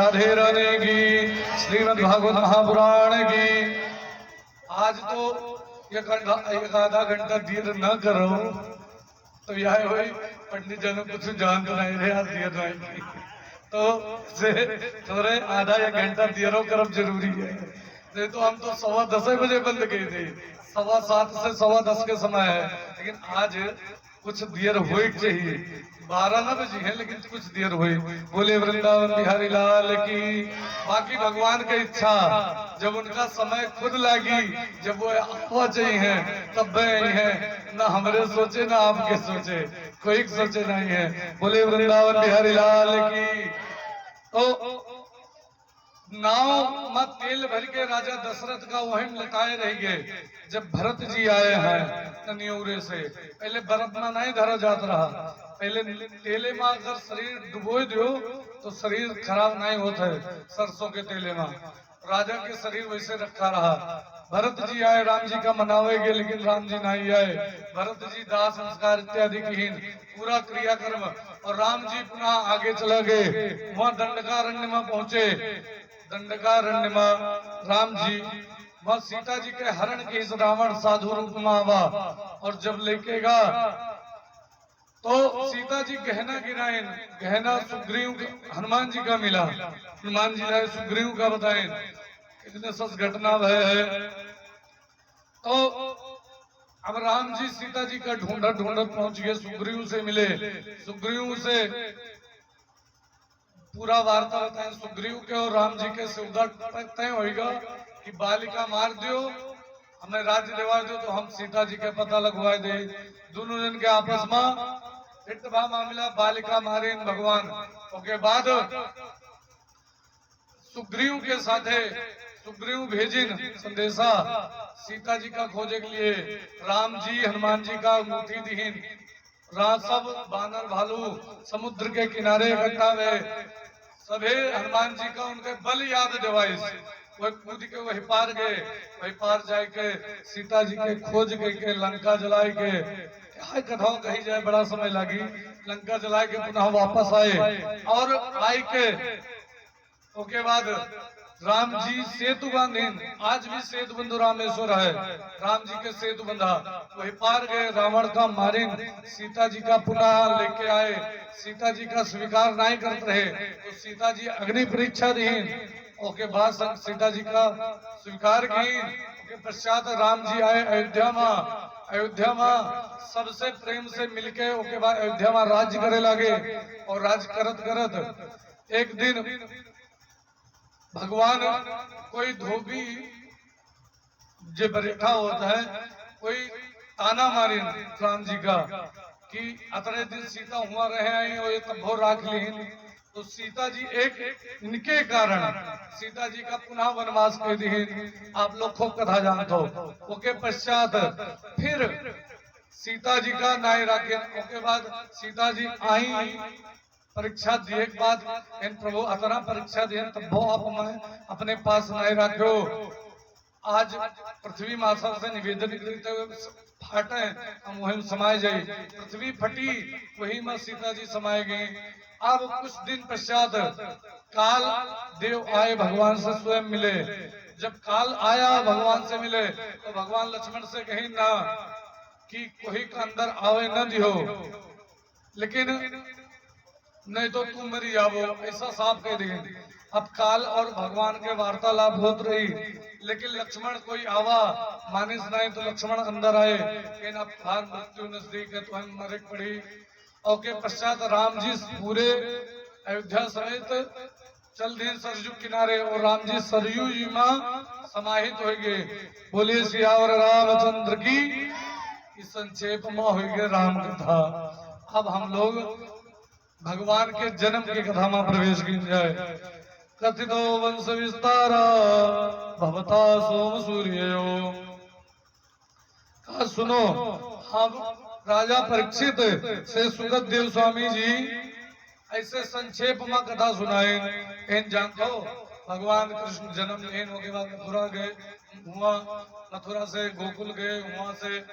राधे राधे की, श्रीमद् भागवत महापुराण की। आज तो एक आधा घंटा देर न करो तो यह हुई पंडित जन कुछ जान तो नहीं रहे यार देर नहीं तो से थोड़े आधा एक घंटा देरो करब जरूरी है। नहीं तो हम तो 10:15 बजे बंद किए थे, 7:15 से 10:15 के समय है, लेकिन आज कुछ देर हो चाहिए। 12 न बजी है लेकिन कुछ देर हुई। बोले वृंदावन बिहारी लाल की। बाकी भगवान की इच्छा, जब उनका समय खुद लागी, जब वो आवा चाहिए तब वे आई है। ना हमरे सोचे ना आपके सोचे, कोई सोचे नहीं है। बोले वृंदावन बिहारी लाल की। तो नाव में तेल भर के राजा दशरथ का वहीं लटाए रह गए। जब भरत जी आए हैं न्यूरे से, पहले बर्फ में नहीं धरा जात रहा, पहले तेले में अगर शरीर डुबो दो तो शरीर खराब नहीं होता है। सरसों के तेले में राजा के शरीर वैसे रखा रहा। भरत जी आए, राम जी का मनावेगे, लेकिन राम जी नहीं आए। भरत जी दाह संस्कार इत्यादि की पूरा क्रियाक्रम, और राम जी पुनः आगे चला गए। वहां दंडकारण्य में पहुंचे। दंडकारण्य में राम जी वह सीता जी के हरण के इस रावण साधु रूप में आवा, और जब लेकेगा तो सीता जी गहना गिराए। गहना सुग्रीव हनुमान जी का मिला। हनुमान जी ने सुग्रीव का बताए कितने सच घटना भय है। तो अब राम जी सीता जी का ढूंढत ढूंढत पहुंच गए, सुग्रीव से मिले। सुग्रीव से पूरा वार्ता बताए। सुग्रीव के और राम जी के सौदा तय होगा कि बालिका मार दियो, हमें राज्य दिवा दो तो हम सीता जी के पता लगवा दे। दोनों जन के आपस में इतबा मामला, बालिका मारे भगवान। उसके बाद सुग्रीव के साथे सुग्रीव भेजिन संदेशा सीता जी का खोजे के लिए। राम जी हनुमान जी का अंगूठी दीन। सब बानर भालू समुद्र के किनारे इकट्ठा हुए। सभी हनुमान जी का उनके बल याद दिवाइस। वही कूद के वही पार गए, वही पार जाए के सीता जी के खोज के लंका जलाए के। क्या कथा कही जाए, बड़ा समय लगी। लंका जलाए के पुनः वापस आए, और आए के उसके बाद राम जी सेतु बांधीन। आज भी सेतु बंधु रामेश्वर है, राम जी के सेतु बंधा। वही पार गए, रावण का मारिन। सीता जी का पुनः लेके आए। सीता जी का स्वीकार नहीं करते रहे तो सीता जी अग्नि परीक्षा दी। उसके बाद सीता जी का स्वीकार की। उसके पश्चात राम जी आए अयोध्या में। अयोध्या में सबसे प्रेम से मिलके उसके बाद अयोध्या में राज्य करे लगे। और राज्य करत करत एक दिन भगवान कोई धोबी जो बैठा होता है, कोई ताना मारे राम जी का कि अतरे दिन सीता हुआ रहे आई और ये तब्भो राख ली। तो सीता जी एक इनके कारण सीता जी का पुनः वनवास कर दी। आप लोग खूब कथा जानते हो। उसके पश्चात फिर सीता जी का नाय राखे। उसके बाद सीता जी आई, परीक्षा दिए के बाद इन प्रभु अतना परीक्षा दिए तब वो आप मैं अपने पास नहीं रखो। आज पृथ्वी माता से निवेदन करते हुए फाटे हम वहीं समाये जाए। पृथ्वी फटी, वही में सीता जी समाये गई। अब कुछ दिन पश्चात काल देव आए, भगवान से स्वयं मिले। जब काल आया भगवान से मिले तो भगवान लक्ष्मण से कहीं ना कि कोई का अंदर आवे न दियो, लेकिन नहीं तो तुम मरी जाओ, ऐसा साफ कह दिए। अब काल और भगवान के वार्तालाप होत रही, लेकिन लक्ष्मण कोई आवा मानिस नहीं तो लक्ष्मण अंदर आए। लेकिन अब हार मृत्यु नजदीक है तो हम मरे पड़ी। और के पश्चात राम जी पूरे अयोध्या समेत चल दिए सरयू किनारे, और राम जी सरयू जी में समाहित हो गए। बोलिए सियावर रामचंद्र की। इस संक्षेप में हो गए राम कथा। अब हम लोग भगवान के जन्म की कथा में प्रवेश की जाए। कथितो वंश विस्तारा भवता सोम सूर्यो। कहा सुनो, हम राजा परीक्षित से सुगत देव स्वामी जी ऐसे संक्षेप में कथा सुनाए। इन जानते हो भगवान कृष्ण जन्म लेन हो के बाद मथुरा गए, वहां मथुरा से गोकुल गए, वहां से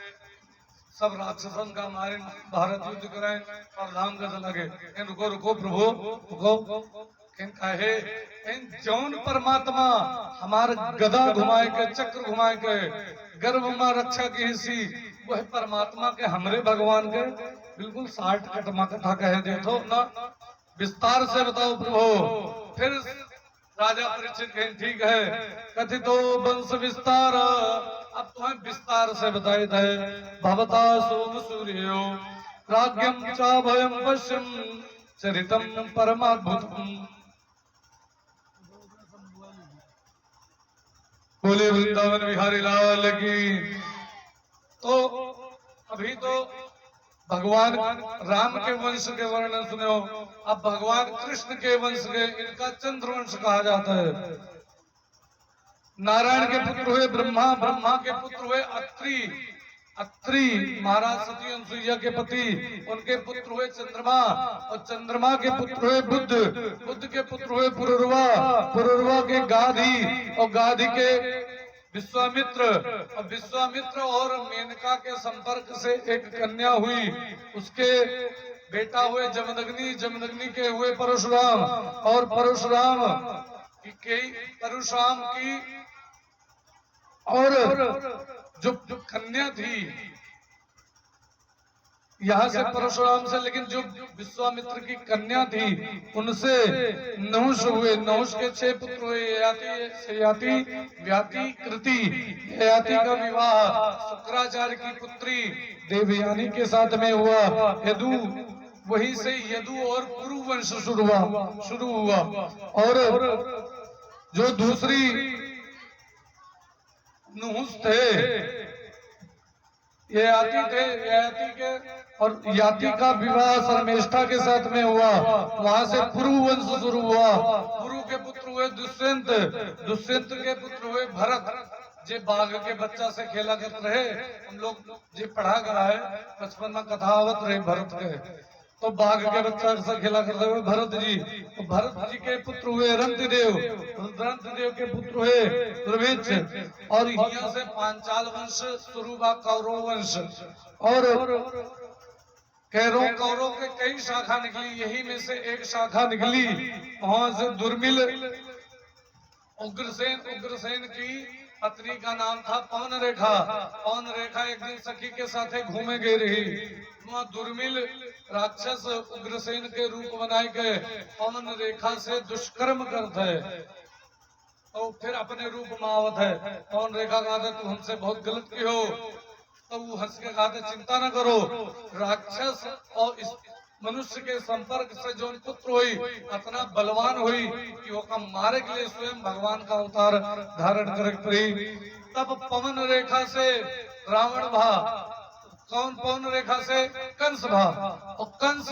सब राक्षसन का मारे भारत युद्ध कराए और धाम का चला गए। रुको रुको प्रभु रुको, कहे जौन परमात्मा हमारे गदा घुमाए के चक्र घुमाए के गर्भ में रक्षा की हिस्सी वह परमात्मा के हमरे भगवान के बिल्कुल 60 कटमा कथा कह दे तो ना विस्तार से बताओ प्रभु। फिर राजा परीक्षित कहें ठीक है कथितो वंश विस्तार, अब तुम्हें विस्तार से बताए थे भवता सोम सूर्यो राज्ञम चा भयम पश्यम चरितम परमाद्भुतम। बोले वृंदावन बिहारी लाल की। तो अभी तो भगवान राम के वंश के वर्णन सुनो, अब भगवान कृष्ण के वंश के, इनका चंद्रवंश कहा जाता है। नारायण के पुत्र हुए ब्रह्मा, ब्रह्मा के पुत्र हुए अत्रि, अत्रि महाराज सती अनुसुईया के पति, उनके पुत्र हुए चंद्रमा, और चंद्रमा के पुत्र हुए बुद्ध, बुद्ध के पुत्र हुए पुरुरवा, पुरुरवा के गाधी, और गाधी के विश्वामित्र, और विश्वामित्र और मेनका के संपर्क से एक कन्या हुई, उसके बेटा हुए जमदग्नि, जमदग्नि के हुए परशुराम, और परशुराम की और जो कन्या थी यहाँ से परशुराम से, लेकिन जो विश्वामित्र की कन्या थी उनसे नहुष हुए, नहुष के 6 पुत्र हुए, ययाति, व्याति, कृति। ययाति का विवाह शुक्राचार्य की पुत्री देवयानी के साथ में हुआ, यदु, वहीं से यदु और पुरु वंश शुरू हुआ। और जो दूसरी नहुष थे ययाति थे, ययाति के और याति का विवाह शर्मेष्ठा के साथ में हुआ, वहां से पुरु वंश शुरू हुआ। पुरु के पुत्र हुए दुष्यंत, दुष्यंत के पुत्र हुए भरत, जे बाघ के बच्चा से खेला करते रहे, हम लोग जे पढ़ा गया है बचपन में कथावत रहे भरत के, तो बाघ के बच्चा से खेला करते हुए भरत जी। तो भरत जी के पुत्र हुए रंतदेव, रंतदेव के पुत्र हुए दुर्भिक्ष, और यहाँ से पांचाल वंश शुरू हुआ, कौरव वंश। और कौरव के कई शाखा निकली, यही में से एक शाखा निकली, वहां से दुर्मिल उग्रसेन, उग्रसेन की पत्नी का नाम था पवन रेखा। पवन रेखा एक दिन सखी के साथ घूमे गई रही, वहाँ दुर्मिल राक्षस उग्रसेन के रूप बनाए गए पवन रेखा से दुष्कर्म करते है, तो फिर अपने रूप में आवत है। पवन रेखा कहते तू हमसे बहुत गलत की हो, तो वो हंस के कहते चिंता न करो, राक्षस और इस मनुष्य के संपर्क से जो पुत्र हुई इतना बलवान हुई कि वो कम मारे के लिए स्वयं भगवान का अवतार धारण कर पड़ी। तब पवन रेखा से रावण भा, कौन पवन रेखा से कंस भा, और कंस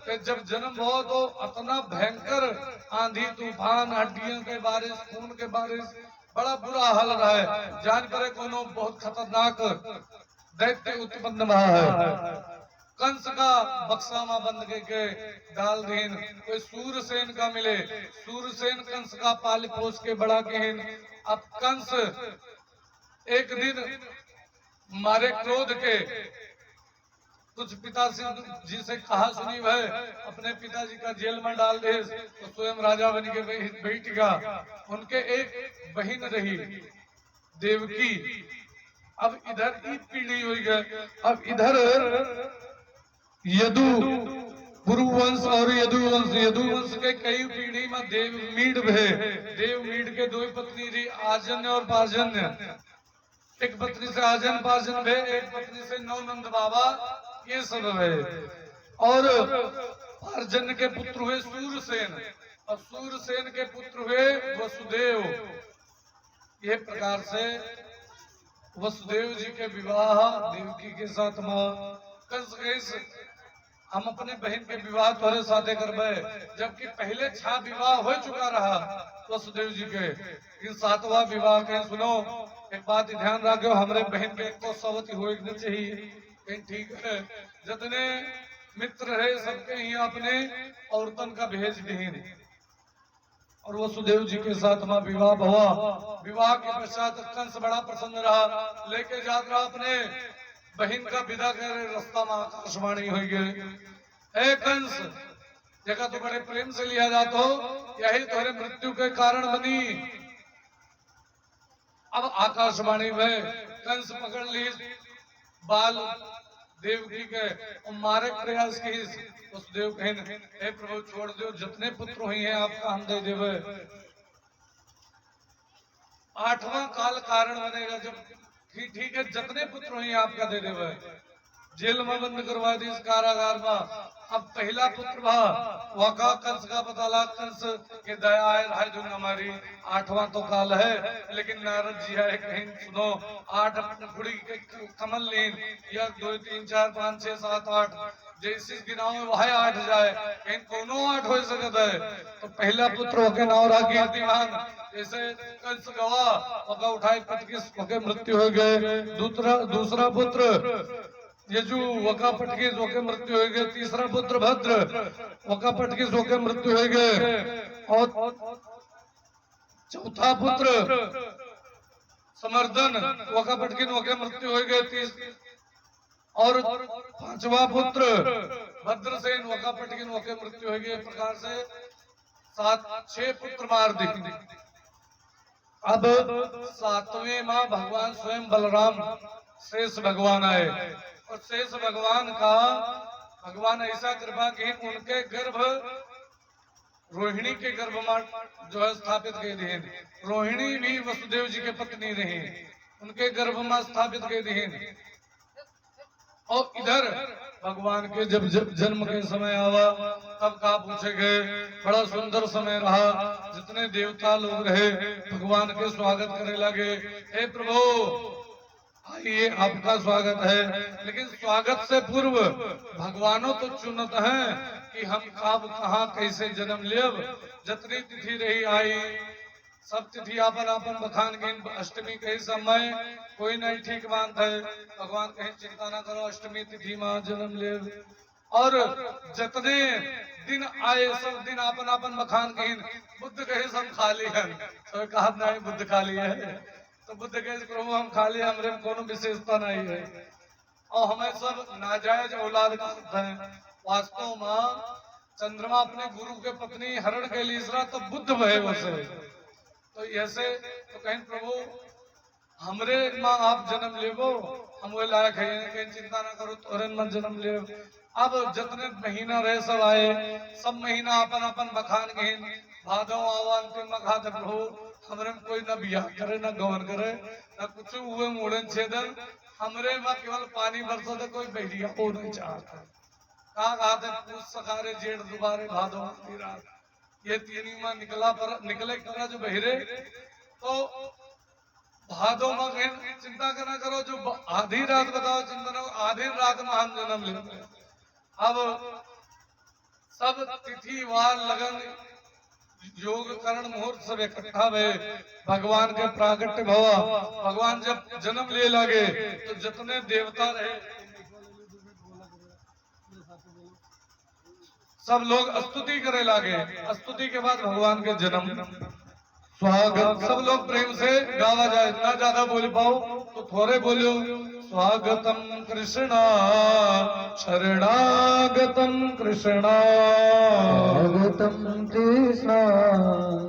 के जब जन्म हुआ तो इतना भयंकर आंधी तूफान, हड्डियों के बारिश, खून के बारिश, बड़ा बुरा हाल रहा है। जान करे कोनो बहुत खतरनाक दैत्य उत्पन्न हुआ है। कंस का बक्सा में बंद के डाल दीन, कोई सूरसेन का मिले, सूरसेन कंस का पाल पोस के बड़ा केहन। अब कंस एक दिन मारे क्रोध के कुछ पिताजी से कहा सुनी वह अपने पिताजी का जेल में डाल दे, तो स्वयं राजा बन के बैठेगा। उनके एक बहन रही देवकी। अब इधर की पीढ़ी हुई गई, अब इधर यदु पुरुवंश और यदुवंश, यदुवंश के कई पीढ़ी में देवमीड भे, देवमीड के 2 पत्नी रही, आजन्य और पार्जन्य। एक पत्नी से आजन पार्जन भे, एक पत्नी से नौनंद बाबा, ये सब है। और पार्जन्य के पुत्र हुए सूरसेन, और सूरसेन के पुत्र हुए वसुदेव। ये प्रकार से वसुदेव जी के विवाह देवकी के साथ में कंस, हम अपने बहन के विवाह तोरे साथे करबे, जबकि पहले 6 विवाह हो चुका रहा वसुदेव जी के। इन 7वां विवाह के सुनो, एक बात ध्यान रखो, हमारे बहन के तो सवती हो चाहिए, ठीक है। जितने मित्र है सबके ही अपने औरतन का भेज दीन। और वसुदेव जी के साथ में विवाह हुआ। विवाह के पश्चात कंस बड़ा प्रसन्न रहा, लेके जात रहा अपने बहन का विदा कर, रास्ता में आकाशवाणी हो गई, ए कंस, जगह तो बड़े प्रेम से लिया जाता हो, यही तुम्हारे मृत्यु के कारण बनी। अब आकाशवाणी में कंस पकड़ ली बाल देवकी के और मारे प्रयास की। उस देव कहें हे प्रभु छोड़ दो, जितने पुत्र हुई हैं आपका हम दे देवे। 8वां काल कारण बनेगा जब ठीक है जितने पुत्र हुई आपका दे देवे। जेल में बंद करवा दी इस कारागार में। अब पहला पुत्र वका कंस का पता लगा, कंस के दया है राय जो हमारी। 8वां तो काल है, लेकिन नारद जी है कहीं सुनो 8 कुड़ी के कमल लीन 1 2 3 4 5 6 7 8 जैसी गिनाओ वह 8 जाए, कहीं कोनो 8 हो सकता है। तो पहला पुत्र होके नौरा कीर्तिमान जैसे कंस गवा वका उठाए पटकिस होके मृत्यु हो गए। दूसरा पुत्र यजु वका पटकिस होके मृत्यु हो गए। तीसरा पुत्र भद्र वका पटकिस होके मृत्यु हो गए। और चौथा पुत्र समर्दन वका पटकिन होके मृत्यु हो गए। और 5वां पुत्र भद्रसेन वका पटकिन होके मृत्यु हो गए। प्रकार से 6 पुत्र मार दी। अब 7वें माँ भगवान स्वयं बलराम शेष भगवान आए और शेष भगवान का भगवान ऐसा कृपा की उनके गर्भ रोहिणी के गर्भ में जो है स्थापित कर दिए। रोहिणी भी वसुदेव जी के पत्नी रही, उनके गर्भ में स्थापित कर दिए। और इधर भगवान के जब जन्म के समय आवा तब का पूछे गए, बड़ा सुंदर समय रहा। जितने देवता लोग रहे भगवान के स्वागत करने लगे। हे प्रभु आइए आपका स्वागत है। लेकिन स्वागत से पूर्व भगवानों तो चुनत हैं कि हम कब कहाँ कैसे जन्म लेब। जितनी तिथि रही आई सब तिथि आपन आपन बखान के। अष्टमी के समय कोई नहीं ठीक बात है, भगवान कहीं चिंता ना करो अष्टमी तिथि में जन्म ले। और जितने दिन आए सब दिन आपन आपन बखान के। बुद्ध कहे सब खाली है, तो कहा नहीं बुद्ध खाली है। तो बुद्ध कहे प्रभु हम खाली, हमरे में कोनो विशेषता नहीं है और हमें सब नाजायज औलाद हैं। वास्तव में चंद्रमा अपने गुरु के पत्नी हरण के लिए इसरा तो बुद्ध भय उसे। तो ऐसे तो कहीं प्रभु हमरे माँ आप जन्म लेवो, हम वो लायक है, कहीं चिंता ना करो तोरे में जन्म ले। अब जितने महीना रहे सब आए, सब महीना अपन अपन बखान गए। भादो आवा अंतिम मखा प्रभु हमरे में कोई न बियाह करे न गवन करे न कुछ हुए मुड़न छेदन। हमरे में केवल पानी बरसा तो कोई बहरिया हो नहीं चाहता। कहा कहते पूछ सकारे जेठ दुबारे भादो रात, ये तीन में निकले करा जो बहिरे। तो भादो में चिंता करना करो, जो आधी रात बताओ चिंता ना, आधी रात में हम जन्म लेते। अब सब तिथि वार लगन योग करण मुहूर्त सब इकट्ठा भय भगवान के प्राकट्य भवा। भगवान जब जन्म ले लगे तो जितने देवता रहे सब लोग स्तुति करे लगे। स्तुति के बाद भगवान के जन्म स्वागत सब लोग प्रेम से गावा जाए। इतना ज्यादा बोल पाओ तो थोड़े बोलो। स्वागतम कृष्णा शरणागतम कृष्णा, स्वागतम कृष्णा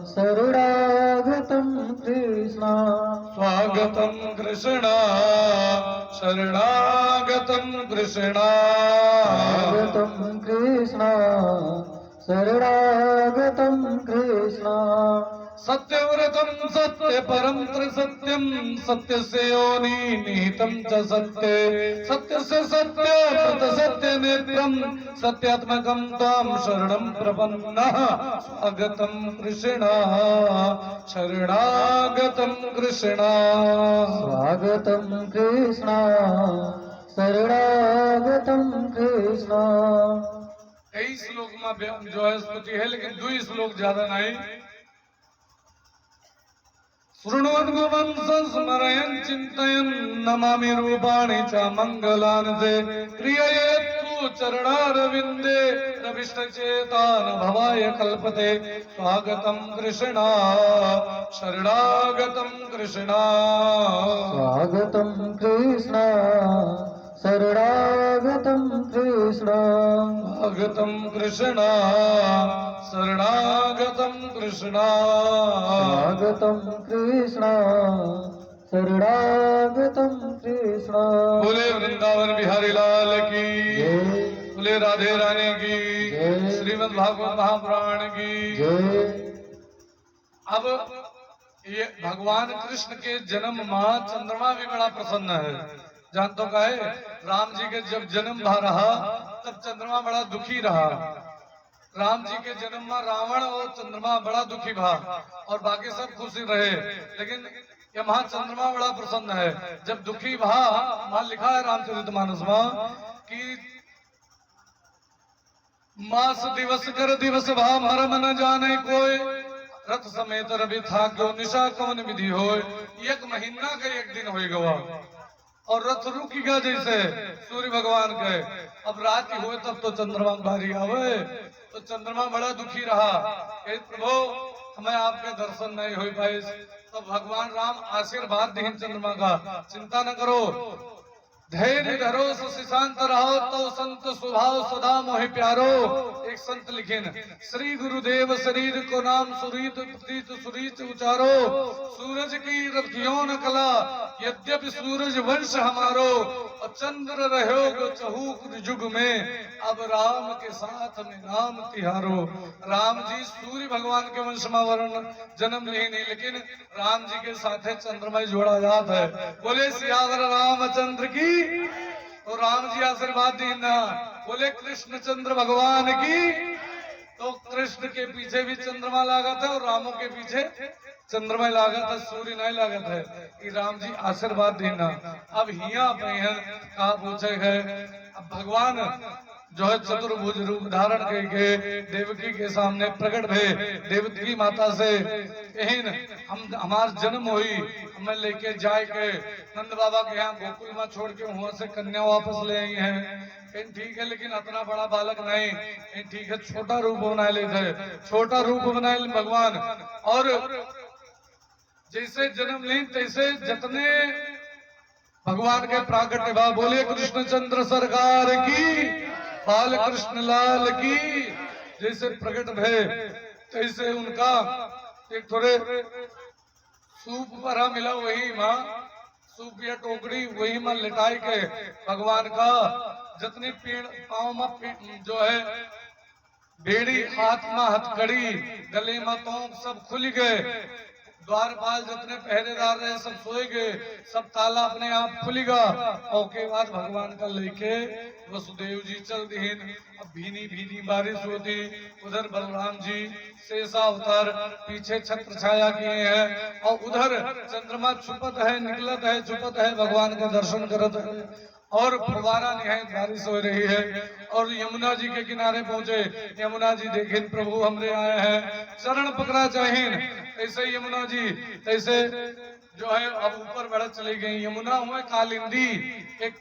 शरणागतम कृष्णा, स्वागतम कृष्णा शरणागतम कृष्णा, स्वागतम कृष्णा शरणागतम कृष्णा। सत्यव्रतम सत्य परम त्रिसत्यम, सत्य से योनि निहितम च सत्य, सत्य से सत्य प्रत सत्य नेत्रम, सत्यात्मकम त्वाम शरणं प्रपन्नः। स्वागतम कृष्णा शरणागतम कृष्णा, स्वागतम कृष्णा शरणागतम कृष्णा। कई श्लोक में जो है स्तुति है, लेकिन 2 श्लोक ज्यादा नहीं। शृण्वन् गुणं स्मरयन् चिन्तयन् नमामि रूपाणि च मङ्गलानि ते, क्रिययेत्तु चरणारविन्दे रविष्टचेता न भवाय कल्पते। स्वागतं कृष्णा शरणागतं कृष्णा, स्वागतं कृष्णा शरणागतं कृष्ण स्वागतं कृष्ण शरणागतं कृष्ण स्वागतं कृष्ण शरणागतं कृष्ण बोले वृंदावन बिहारी लाल की जय बोले राधे रानी की जय। श्रीमद् भागवत महापुराण की जय अब ये भगवान कृष्ण के जन्म माह चंद्रमा भी बड़ा प्रसन्न है। जानतो का है राम जी के जब जन्म भा रहा तब चंद्रमा बड़ा दुखी रहा। राम जी के जन्म में रावण और चंद्रमा बड़ा दुखी भा और बाकी सब खुशी रहे, लेकिन ये महा चंद्रमा बड़ा प्रसन्न है। जब दुखी भा वहां लिखा है रामचरितमानस में कि मास दिवस कर दिवस भा मरम न जाने कोई रथ समेत रवि था क्यों निशा कवन विधि हो। एक महीना का एक दिन हो गवा और रथ रुकेगा जैसे सूर्य भगवान के। अब रात ही हुए तब तो चंद्रमा बारी आवे तो चंद्रमा बड़ा दुखी रहा। हे प्रभु हमें आपके दर्शन नहीं हो पाए। तो भगवान राम आशीर्वाद दें चंद्रमा का, चिंता न करो धैर्य धरो सुशांत रहो तो संत स्वभाव सदा मोहि प्यारो। एक संत लिखेन श्री गुरुदेव शरीर को नाम सुरीत प्रतीत सुरीत उचारो। सूरज की रथियों न कला यद्यपि सूरज वंश हमारो और चंद्र रहो चहूक जुग में अब राम के साथ में नाम तिहारो। राम जी सूर्य भगवान के वंश में वर्ण जन्म नहीं, लेकिन राम जी के साथ चंद्रमा जोड़ा जाता है। बोले सियावर रामचंद्र की तो राम जी आशीर्वाद देना। बोले कृष्ण चंद्र भगवान की तो कृष्ण के पीछे भी चंद्रमा लागत है और रामों के पीछे चंद्रमा लागत है, सूर्य नहीं लागत है। कि राम जी आशीर्वाद देना। अब हिया पे है कहा पूछे गए। अब भगवान जो है चतुर्भुज रूप धारण करके देवकी के सामने प्रकट भे। देवकी माता से एहन हम हमार जन्म हुई हमें लेके जाए के नंद बाबा के यहाँ गोकुल में छोड़ के वहां से कन्या वापस ले आई हैं। ठीक है लेकिन इतना बड़ा बालक नहीं, ठीक है छोटा रूप बना लेते, छोटा रूप बनाए भगवान। और जैसे जन्म ली तैसे जतने भगवान के प्राकट्य भाव। बोले कृष्ण चंद्र सरकार की बाल कृष्ण लाल की। जैसे प्रकट भय तैसे उनका एक थोड़े सूप भरा मिला वही माँ सूप या टोकरी वही माँ लिटाई के भगवान का जितनी पेड़ पाँव में जो है बेड़ी हाथ में हथकड़ी गले में तोंक सब खुल गए। द्वारपाल जितने पहरेदार रहे सब सोए गए, सब ताला अपने आप खुलेगा। और के बाद भगवान का लेके वसुदेव जी चल दीन। अब भीनी भीनी बारिश होती, उधर बलराम जी शेषा अवतार पीछे छत्र छाया किए हैं और उधर चंद्रमा छुपत है निकलत है छुपत है भगवान का दर्शन करत है। और फुवारा निहायत बारिश हो रही है और यमुना जी के किनारे पहुंचे। यमुना जी देखे प्रभु हमरे आए हैं चरण पकड़ा चाहिए। ऐसे यमुना जी ऐसे जो है अब ऊपर बढ़त चली गई। यमुना हुए कालिंदी, एक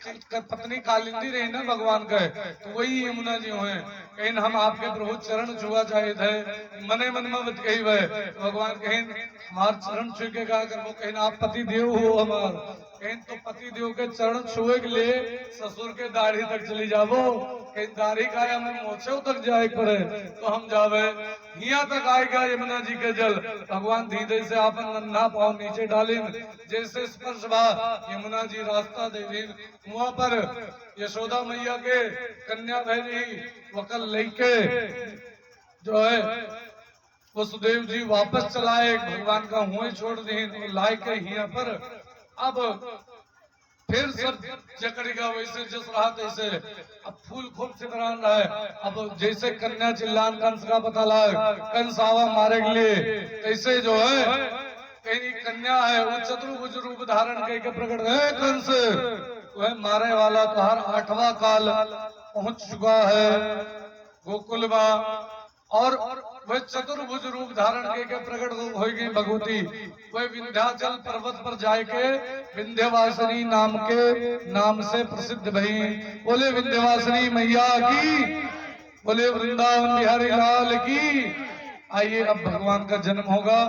पत्नी कालिंदी रही ना भगवान का, तो वही यमुना जी हुए। कहीं हम आपके प्रभु चरण छुआ चाहे थे मने मन में मत कही वह भगवान कहीं हमार चरण छू के कहा कर वो कहीं आप पति देव हो हमार। कहीं तो पति देव के चरण छुए के लिए ससुर के दाढ़ी तक चली जावो। कहीं दाढ़ी का हमें मोछे तक जाए पड़े तो हम जावे। यहाँ तक आएगा यमुना जी के जल। भगवान धीरे से आपन नन्हा पाँव नीचे डाले जैसे स्पर्श भा यमुना जी रास्ता दे दी। वहां पर यशोदा मैया के कन्या भैरी वकल लेके जो है वसुदेव जी वापस चलाए भगवान का हुए छोड़ दी लाए के यहाँ पर। अब फिर सब जकड़ेगा वैसे जिस रहा तैसे। अब फूल खूब छितरान रहा है। अब जैसे कन्या चिल्लान कंस का पता लगा कंस आवा मारे के लिए तैसे जो है कहीं कन्या है वो चतुर्भुज रूप धारण करके प्रकट है। कंस वह मारे वाला तो हर 8वां काल पहुंच चुका है गोकुल में। और वह चतुर्भुज रूप धारण करके प्रकट हो गई भगवती। वह विंध्याचल पर्वत पर जाके विंध्यवासिनी नाम से प्रसिद्ध भई। बोले विंध्यवासिनी मैया की, बोले वृंदावन बिहारी लाल की। आइए अब भगवान का जन्म होगा।